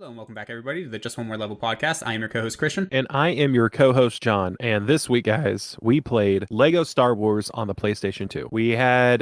Hello and welcome back, everybody, to the Just One More Level podcast. I am your co-host Christian. And I am your co-host John. And this week, guys, we played Lego Star Wars on the PlayStation 2.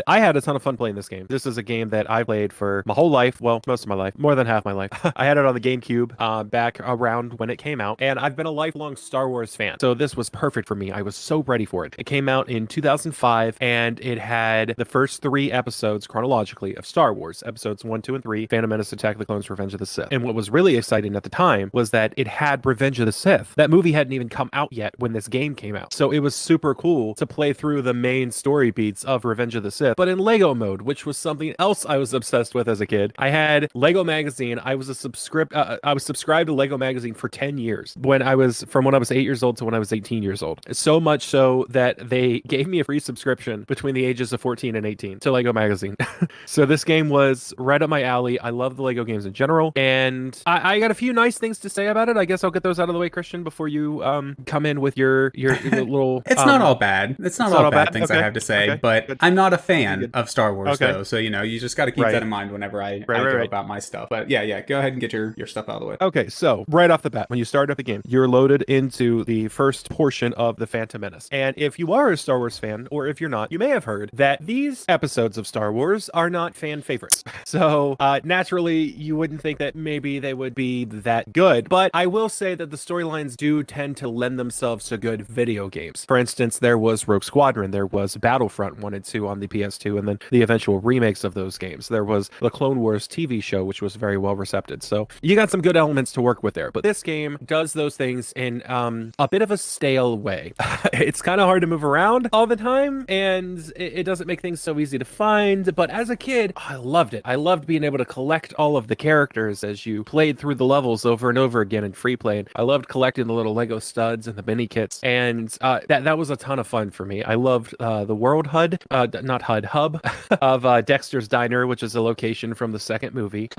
I had a ton of fun playing this game. This is a game that I played for my whole life. Well, most of my life, more than half my life. I had it on the GameCube back around when it came out. And I've been a lifelong Star Wars fan. So this was perfect for me. I was so ready for it. It came out in 2005 and it had the first 3 episodes chronologically of Star Wars. Episodes 1, 2, and 3, Phantom Menace, Attack of the Clones, Revenge of the Sith. And what was really exciting at the time was that it had Revenge of the Sith. That movie hadn't even come out yet when this game came out. So it was super cool to play through the main story beats of Revenge of the Sith, but in Lego mode, which was something else I was obsessed with as a kid. I had Lego Magazine. I was subscribed to Lego Magazine for 10 years when I was 8 years old to when I was 18 years old. So much so that they gave me a free subscription between the ages of 14 and 18 to Lego Magazine. So this game was right up my alley. I love the Lego games in general, and I got a few nice things to say about it. I guess I'll get those out of the way, Christian, before you come in with your little. It's not all bad. It's not all bad things okay. I have to say, Okay. but Good. I'm not a fan of Star Wars Okay. though. So you just got to keep Right. that in mind whenever I go Right. about my stuff. But yeah, go ahead and get your stuff out of the way. Okay, so right off the bat, when you start up the game, you're loaded into the first portion of the Phantom Menace. And if you are a Star Wars fan, or if you're not, you may have heard that these episodes of Star Wars are not fan favorites. So naturally, you wouldn't think that maybe they would be that good. But I will say that the storylines do tend to lend themselves to good video games. For instance, there was Rogue Squadron, there was Battlefront 1 and 2 on the PS2, and then the eventual remakes of those games. There was the Clone Wars TV show, which was very well received. So you got some good elements to work with there. But this game does those things in a bit of a stale way. It's kind of hard to move around all the time, and it doesn't make things so easy to find. But as a kid, I loved it. I loved being able to collect all of the characters as you played through the levels over and over again in free play. And I loved collecting the little Lego studs and the mini kits, and that was a ton of fun for me. I loved the world hub of Dexter's Diner, which is a location from the second movie.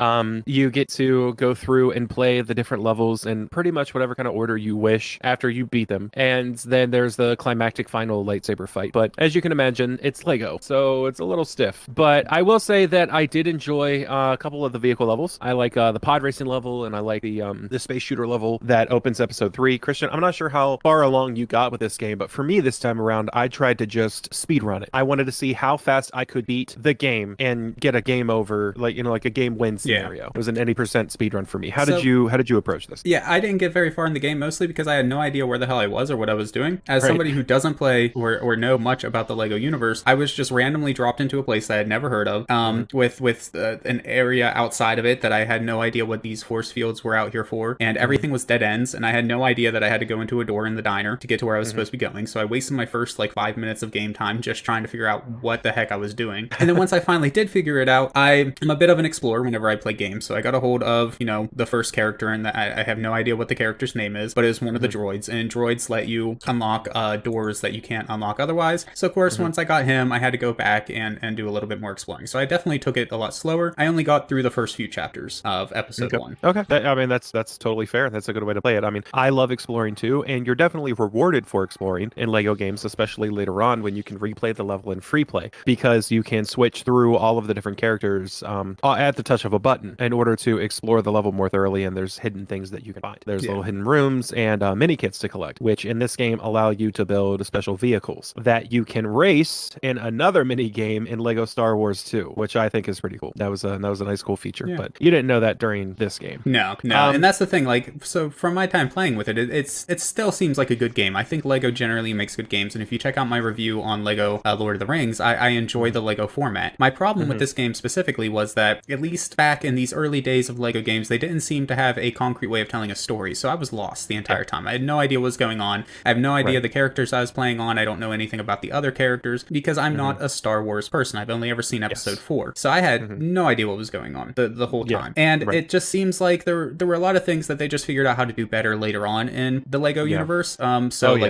You get to go through and play the different levels in pretty much whatever kind of order you wish after you beat them. And then there's the climactic final lightsaber fight. But as you can imagine, it's Lego, so it's a little stiff. But I will say that I did enjoy a couple of the vehicle levels. I like the pod racing level, and I like the space shooter level that opens episode 3. Christian, I'm not sure how far along you got with this game, but for me this time around, I tried to just speed run it. I wanted to see how fast I could beat the game and get a game over, like a game win scenario. Yeah. It was an 80% speed run for me. How did you approach this? Yeah, I didn't get very far in the game, mostly because I had no idea where the hell I was or what I was doing. As somebody who doesn't play or know much about the Lego universe, I was just randomly dropped into a place I had never heard of, with an area outside of it that I had no idea what these force fields were out here for, and everything was dead ends, and I had no idea that I had to go into a door in the diner to get to where I was supposed to be going. So I wasted my first 5 minutes of game time just trying to figure out what the heck I was doing. And then once I finally did figure it out, I am a bit of an explorer whenever I play games, so I got a hold of the first character, and I have no idea what the character's name is, but it was one of the droids, and droids let you unlock doors that you can't unlock otherwise. So of course, once I got him, I had to go back and do a little bit more exploring. So I definitely took it a lot slower. I only got through the first few chapters of episode 1. Okay. That's totally fair. That's a good way to play it. I mean, I love exploring too, and you're definitely rewarded for exploring in Lego games, especially later on when you can replay the level in free play, because you can switch through all of the different characters at the touch of a button in order to explore the level more thoroughly, and there's hidden things that you can find. There's little hidden rooms and mini kits to collect, which in this game allow you to build special vehicles that you can race in another mini game in Lego Star Wars 2, which I think is pretty cool. That was a nice cool feature, but you didn't know that during this game. No. And that's the thing, so from my time playing with it, it still seems like a good game. I think Lego generally makes good games, and if you check out my review on Lego Lord of the Rings, I enjoy the Lego format. My problem with this game specifically was that, at least back in these early days of Lego games, they didn't seem to have a concrete way of telling a story, so I was lost the entire time. I had no idea what was going on. I have no idea the characters I was playing on. I don't know anything about the other characters, because I'm not a Star Wars person. I've only ever seen episode 4, so I had no idea what was going on the whole time. And it just seems like there were a lot of things that they just figured out how to do better later on in the Lego universe.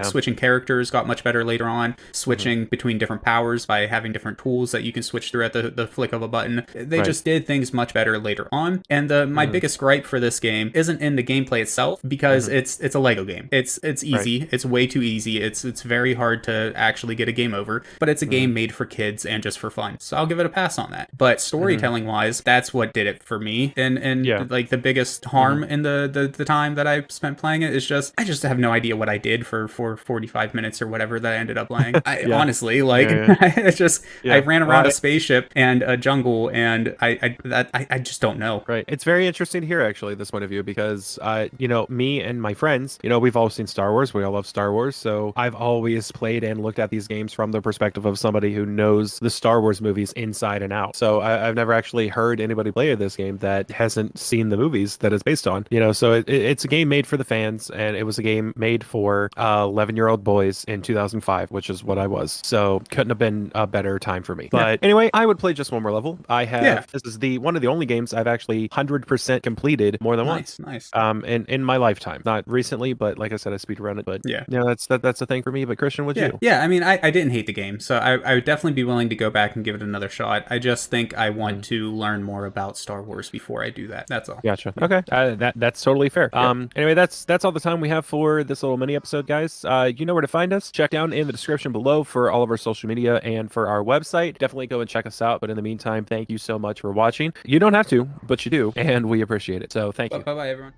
Switching characters got much better later on, switching between different powers by having different tools that you can switch through at the flick of a button. They just did things much better later on. And my biggest gripe for this game isn't in the gameplay itself, because it's a Lego game. It's easy. It's way too easy. It's very hard to actually get a game over, but it's a game made for kids and just for fun. So I'll give it a pass on that. But storytelling wise, that's what did it for me. And the biggest harm in the time that I spent playing it. Is just I just have no idea what I did for 45 minutes or whatever that I ended up playing. I Yeah. honestly like Yeah, it's just I Yeah. ran Well, around a spaceship and a jungle, and I just don't know. Right. It's very interesting to hear actually this point of view because me and my friends, we've all seen Star Wars. We all love Star Wars. So I've always played and looked at these games from the perspective of somebody who knows the Star Wars movies inside and out. So I've never actually heard anybody play this game that hasn't seen the movies that it's based on. So it's a game made for the fans, and it was a game made for 11-year-old boys in 2005, which is what I was. So couldn't have been a better time for me. But anyway, I would play just one more level. This is the one of the only games I've actually 100% completed more than once. Nice. In my lifetime, not recently, but like I said, I speedrun it. But that's a thing for me. But Christian, what'd you? Yeah. I mean, I didn't hate the game, so I would definitely be willing to go back and give it another shot. I just think I want to learn more about Star Wars before I do that. That's all. Gotcha. Okay, that's totally fair. Anyway, that's all the time we have for this little mini episode, guys. You know where to find us. Check down in the description below for all of our social media and for our website. Definitely go and check us out. But in the meantime, thank you so much for watching. You don't have to, but you do, and we appreciate it. So thank you. Bye, everyone.